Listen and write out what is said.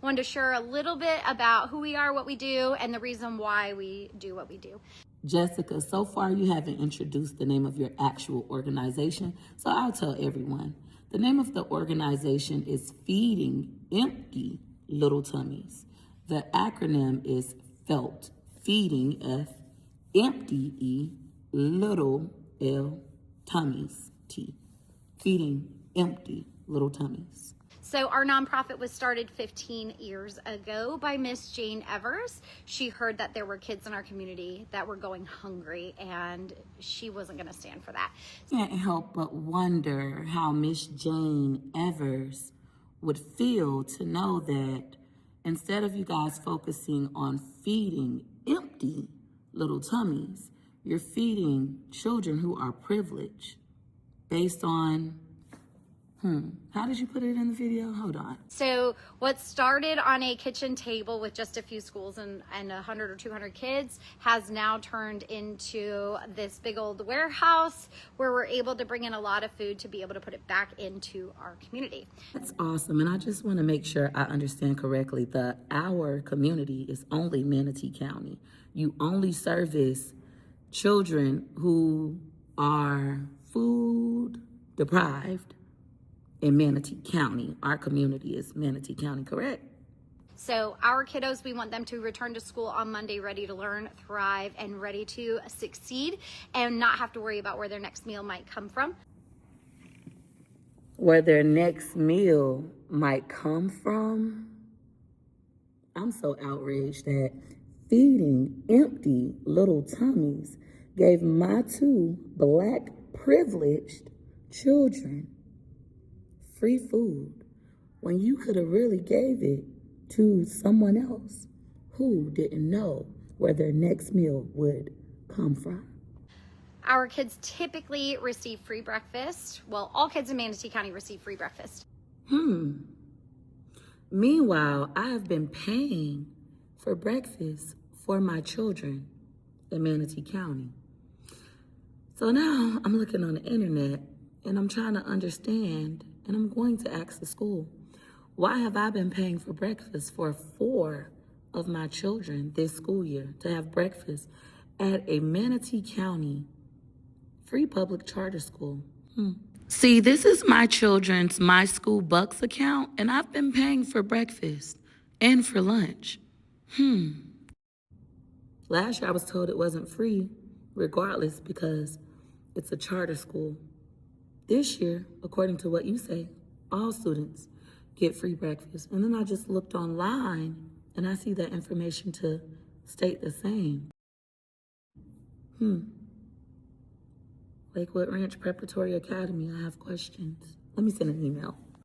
wanted to share a little bit about who we are, what we do, and the reason why we do what we do. Jessica, so far you haven't introduced the name of your actual organization, so I'll tell everyone. The name of the organization is Feeding Empty Little Tummies. The acronym is FELT, Feeding, F, Empty, E, Little, L, Tummies, T. Feeding Empty Little Tummies. So our nonprofit was started 15 years ago by Miss Jane Evers. She heard that there were kids in our community that were going hungry, and she wasn't going to stand for that. Can't help but wonder how Miss Jane Evers would feel to know that instead of you guys focusing on feeding empty little tummies, you're feeding children who are privileged based on how did you put it in the video? Hold on. So what started on a kitchen table with just a few schools and 100 or 200 kids has now turned into this big old warehouse where we're able to bring in a lot of food to be able to put it back into our community. That's awesome. And I just want to make sure I understand correctly. Our community is only Manatee County. You only service children who are food deprived in Manatee County. Our community is Manatee County, correct? So our kiddos, we want them to return to school on Monday ready to learn, thrive, and ready to succeed and not have to worry about where their next meal might come from. Where their next meal might come from? I'm so outraged that Feeding Empty Little Tummies gave my 2 Black privileged children free food when you could have really gave it to someone else who didn't know where their next meal would come from. Our kids typically receive free breakfast. Well, all kids in Manatee County receive free breakfast. Meanwhile, I have been paying for breakfast for my children in Manatee County. So now I'm looking on the internet and I'm trying to understand, and I'm going to ask the school, why have I been paying for breakfast for 4 of my children this school year to have breakfast at a Manatee County free public charter school? See, this is my children's My School Bucks account, and I've been paying for breakfast and for lunch. Last year I was told it wasn't free, regardless, because it's a charter school. This year, according to what you say, all students get free breakfast. And then I just looked online and I see that information to state the same. Lakewood Ranch Preparatory Academy, I have questions. Let me send an email.